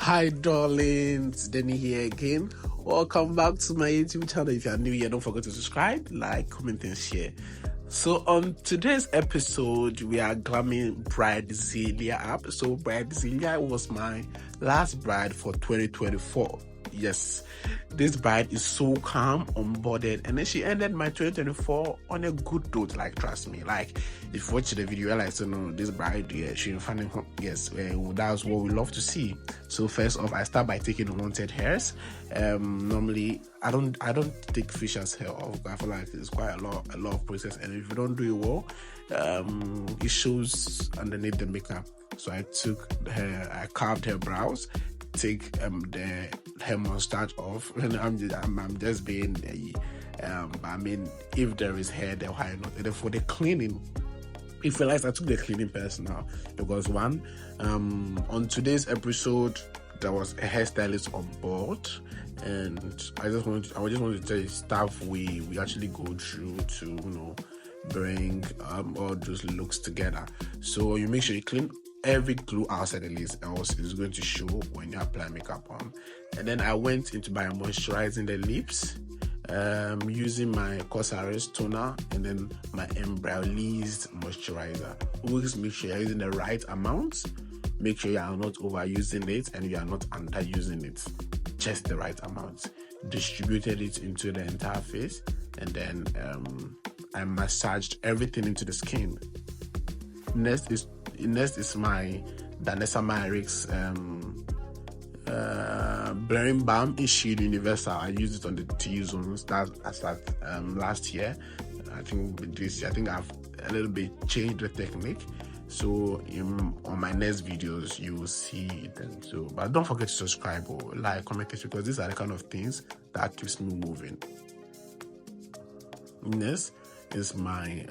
Hi darlings, Denny here again. Welcome back to my YouTube channel. If you are new here, don't forget to subscribe, like, comment and share. So on today's episode, we are glamming bride Zelia up. So bride Zelia was my last bride for 2024. Yes, this bride is so calm, onboarded, and then she ended my 2024 on a good note. Like, trust me, like if you watch the video, you realize, this bride, yeah, she funny. Yes, that's what we love to see. So first off, I start by taking unwanted hairs. Normally I don't take Fisher's hair off. I feel like it's quite a lot of process, and if you don't do it well, it shows underneath the makeup. So I carved her brows, take the hair mustache off, and I'm just being I mean, if there is hair there, why not? And then for the cleaning, if you realize I took the cleaning person now, because one, on today's episode there was a hairstylist on board, and I just want to tell you stuff we actually go through to bring all those looks together. So you make sure you clean every glue outside the list, else it's going to show when you apply makeup on. And then I went into by moisturizing the lips, using my Cosrx toner and then my Eyebrow moisturizer. Always make sure you're using the right amount. Make sure you are not overusing it and you are not underusing it. Just the right amount. Distributed it into the entire face, and then I massaged everything into the skin. Next is my Dennimakeover blurring balm in Shield Universal. I used it on the T-zones. That I started last year. I think this year, I've a little bit changed the technique. So on my next videos you will see it. And so, but don't forget to subscribe or like, comment, because these are the kind of things that keeps me moving. Next is my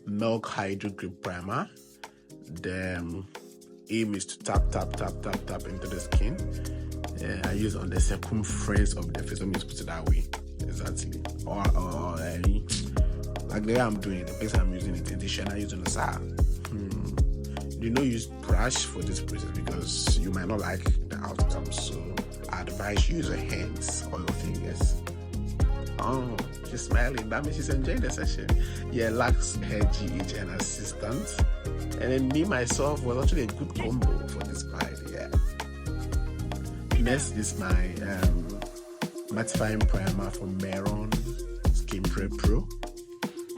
Milk Hydro Grip Primer. The aim is to tap into the skin. I use on the circumference of the face. Let me just put it that way. Exactly. Or like the way I'm doing it, the place I'm using it in the shade I use on the side. Do not use brush for this process because you might not like the outcome. So I advise you use your hands or your fingers. Oh, she's smiling. That means she's enjoying the session. Yeah, Lux Hair GH and assistant. And then me myself was actually a good combo for this bride. Yeah. Next is my mattifying primer from Meron Skin Pro.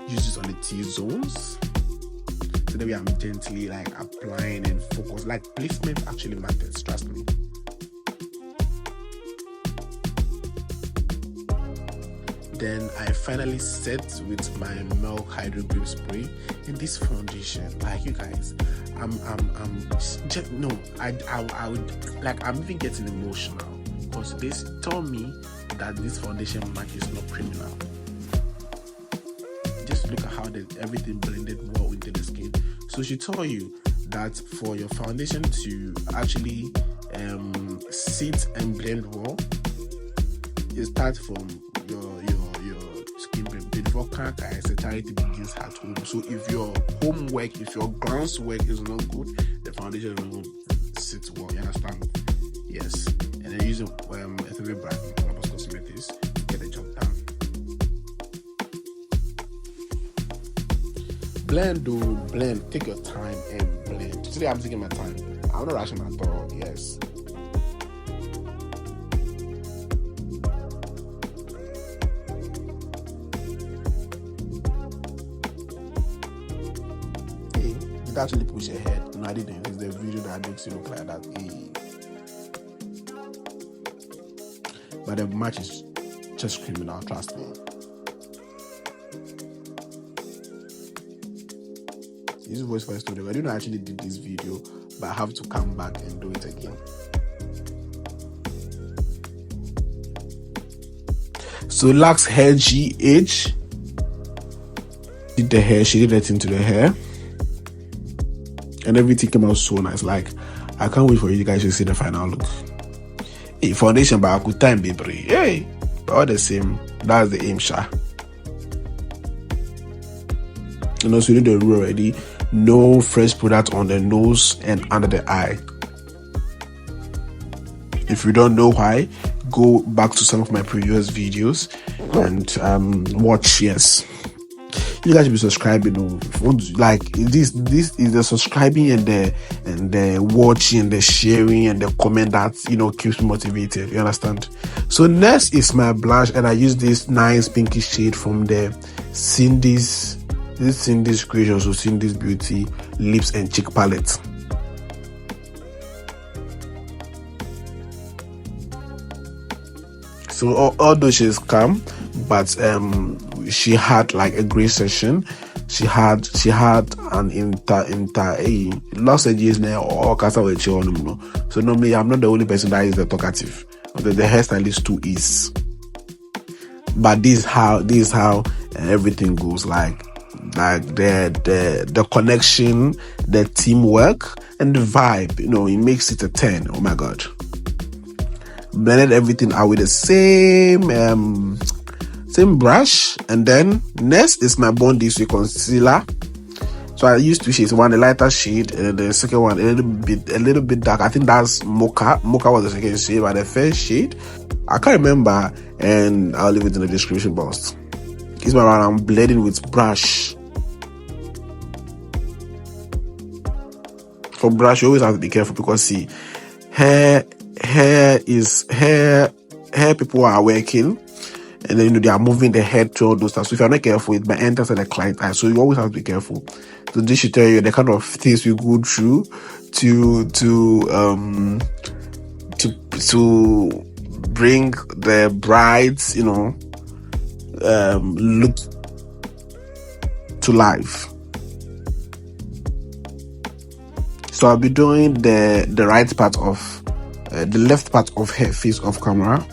Use it on the T-zones. So then I'm gently like applying and focus. Like placement actually matters, trust me. Then I finally set with my Milk Hydro Grip Spray in this foundation. Like, you guys, I would like, I'm even getting emotional because they told me that this foundation match is not criminal. Just look at how everything blended well into the skin. So she told you that for your foundation to actually sit and blend well, it starts from your skin before character etc. begins at home. So if your homework, if your glance work is not good, the foundation is not going to sit well. You understand? Yes. And then using a favorite brand, Cosmetics, get the job done. Blend. Take your time and blend. Today I'm taking my time. I'm not rushing at all. Yes. Actually push your head. No, I didn't. It's the video that makes you look like that. But the match is just criminal, trust me. This voice for studio. I didn't actually did this video, but I have to come back and do it again. So Lux Hair GH did the hair. She did that into the hair. And everything came out so nice. Like, I can't wait for you guys to see the final look. Hey, foundation by a good time, baby. Hey, but all the same, that's the aim, sha. You know, so you do the rule already. No fresh product on the nose and under the eye. If you don't know why, go back to some of my previous videos and watch. Yes, you guys should be subscriing. Like this is the subscribing and the watching and the sharing and the comment that keeps me motivated. You understand? So next is my blush, and I use this nice pinky shade from the Cindy's Creations or Cindy's Beauty Lips and Cheek Palette. So although she's calm, but she had like a great session. She had an lost years now or so normally I'm not the only person that is the talkative. The hairstylist too is. But this is how everything goes, like the connection, the teamwork, and the vibe. It makes it a 10. Oh my god. Blended everything out with the same brush, and then next is my Bond This Way concealer. So I used two shades, one a lighter shade and the second one a little bit dark. I think that's mocha. Mocha was the second shade, but the first shade I can't remember, and I'll leave it in the description box. It's my one. I'm blending with brush. For brush, you always have to be careful because see, hair people are working, and then they are moving the head to all those stuff. So if you're not careful, it might enter the client eye. So you always have to be careful. So this should tell you the kind of things we go through to bring the bride's look to life. So I'll be doing the right part of the left part of her face off camera.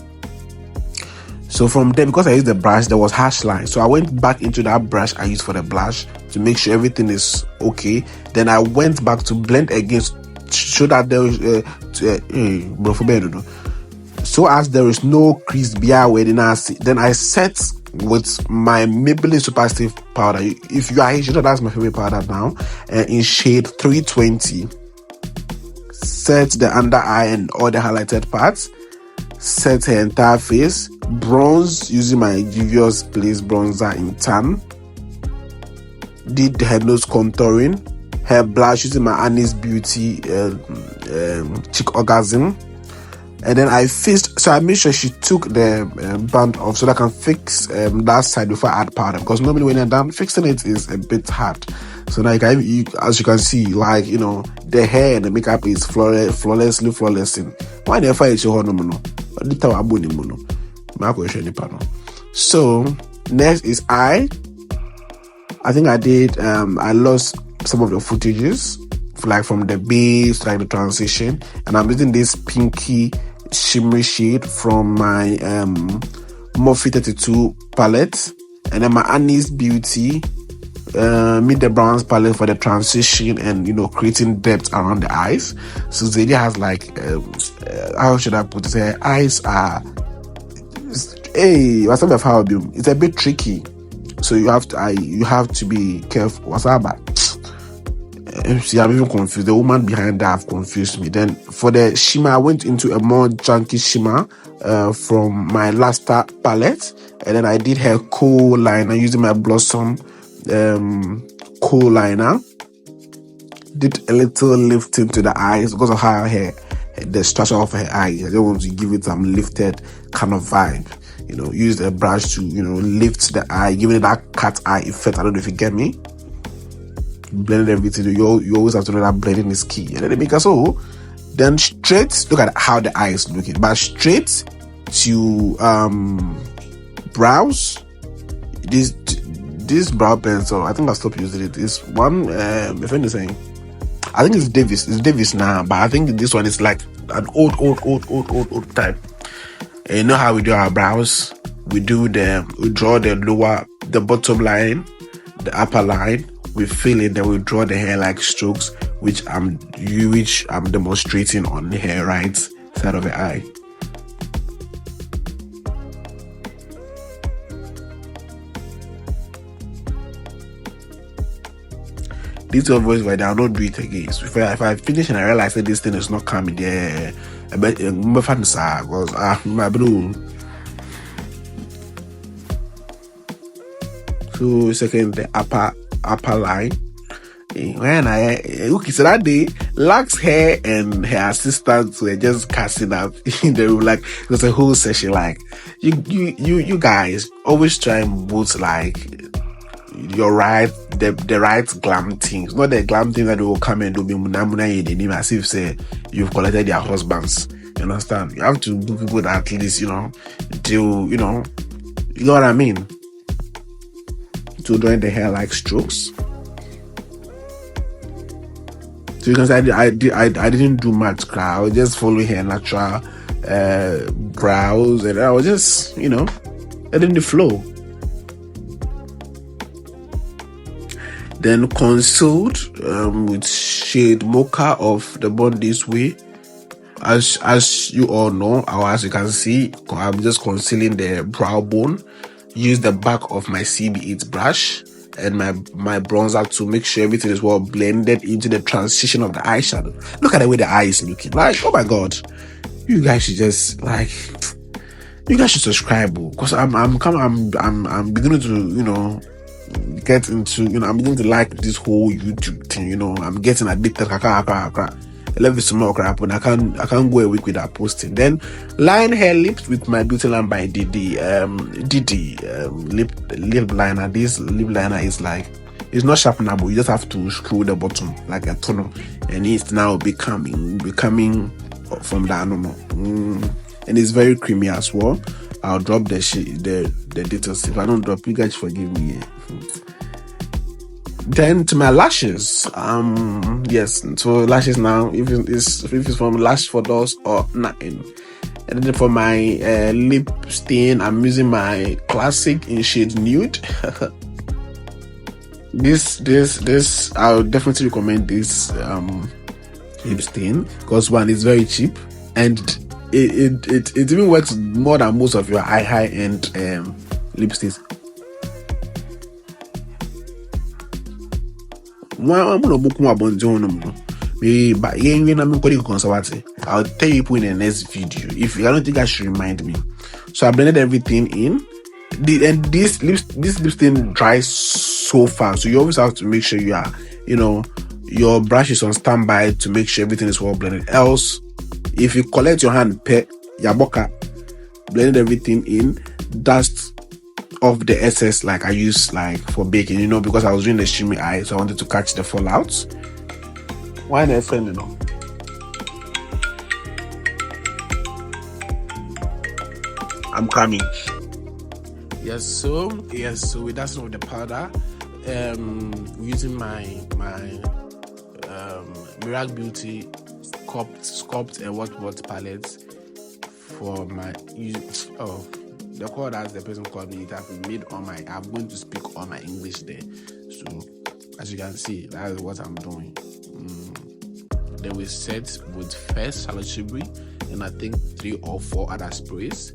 So from there, because I used the brush, there was harsh line. So I went back into that brush I used for the blush to make sure everything is okay. Then I went back to blend again, so that there is so as there is no crease where then I set with my Maybelline Super Stiff powder. If you are Asian, that's my favorite powder now, in shade 320. Set the under eye and all the highlighted parts. Set her entire face. Bronze using my Juvia's Place bronzer in tan. Did her nose contouring. Her blush using my Annie's Beauty Cheek Orgasm. And then I fixed, so I made sure she took the band off so that I can fix that side before I add powder, because normally when you're done fixing it is a bit hard. So now as you can see, like the hair and the makeup is flawlessly flawlessing. Why never it's your no? So next is eye. I think I did I lost some of the footages, like from the base to like the transition, and I'm using this pinky shimmery shade from my Morphe 32 palette, and then my Annie's Beauty Meet the Browns palette for the transition and creating depth around the eyes. So Zelia has like how should I put it? Her eyes are it's a bit tricky, so you have to be careful. What's that about? See, I'm even confused. The woman behind that have confused me. Then for the shimmer, I went into a more chunky shimmer from my Luster palette, and then I did her kohl liner using my Blossom kohl liner. Did a little lifting to the eyes because of her hair, the structure of her eyes. I just want to give it some lifted kind of vibe. Use a brush to lift the eye, giving it that cat eye effect. I don't know if you get me. Blended everything. You always have to know that blending is key. And then they make us then straight. Look at how the eye is looking, but straight to brows. This brow pencil, I think I stopped using it. This one, my friend is saying, I think it's Davis. It's Davis now, but I think this one is like an old type. And you know how we do our brows? We draw the bottom line, the upper line. We fill it, then we draw the hair like strokes, which I'm demonstrating on the hair right side of the eye. These two voice where I'll not do it again. So if I finish and I realize that this thing is not coming there, I bet because my bro. So second the upper line. When okay, so that day, Lux hair and her assistants were just casting up in the room. Like it was a whole session. Like you guys always try and boot like you're right, the right glam things, not the glam things that will come and do be munamuna as if say you've collected their husbands. You understand? You have to do people that at least do you know what I mean? To doing the hair like strokes. So you can say I didn't do much. I was just following her natural brows, and I was just letting the flow. Then concealed with shade Mocha of the Bond This Way. As you all know, or as you can see, I'm just concealing the brow bone. Use the back of my CB8 brush and my bronzer to make sure everything is well blended into the transition of the eyeshadow. Look at the way the eye is looking. Like, oh my god, you guys should just subscribe because I'm beginning to get into I'm beginning to like this whole YouTube thing. I'm getting addicted. I love it so much crap, and I can't go a week without posting. Then line hair lips with my Beauty Line by Didi lip liner. This lip liner is like, it's not sharpenable. You just have to screw the bottom like a tunnel, and it's now becoming from the and it's very creamy as well. I'll drop the details. If I don't drop, you guys forgive me. Then to my lashes, yes, so lashes now, if it's from Lash for Dolls or nothing. And then for my lip stain, I'm using my classic in shade nude. This I would definitely recommend this lip stain because one, is very cheap, and it even works more than most of your high end lip stains. I'll tell you people in the next video. If you don't think I should remind me. So I blended everything in. And this lip stain dries so fast. So you always have to make sure you are, your brush is on standby to make sure everything is well blended. Else, if you collect your hand, yaboka, blended everything in, dust off the excess like I use like for baking, because I was doing the shimmy eye, so I wanted to catch the fallouts. Why not friend, I'm coming. Yes, so with that some of the powder, using my Miracle Beauty sculpt and what palette for my the call as the person called me, I'm going to speak all my English there. So as you can see, that is what I'm doing. Then we set with first Salachibri and I think 3 or 4 other sprays.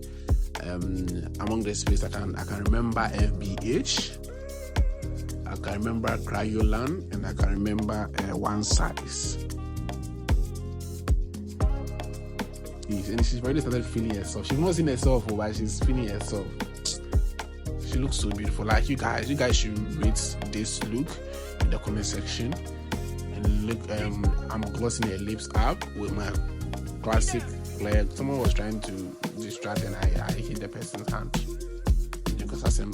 Among the sprays I can remember FBH, I can remember Crayolan, and I can remember One Size. And she's already started feeling herself. She's not seen herself, but she's feeling herself. She looks so beautiful. Like you guys should rate this look in the comment section. And look, I'm glossing her lips up with my classic layer. Someone was trying to distract and I hit the person's hand because I said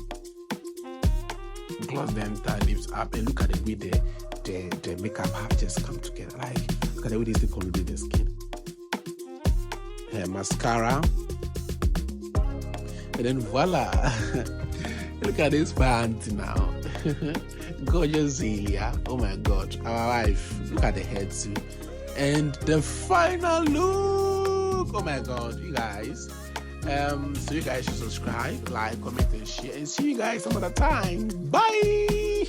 gloss the entire lips up, and look at the way the makeup have just come together. Like look at the way this thing contribute the skin. Mascara, and then voila. Look at this pant now. Gorgeous Zelia. Oh my god, our wife. Look at the head too, and the final look. Oh my god, you guys. So you guys should subscribe, like, comment, and share, and see you guys some other time. Bye.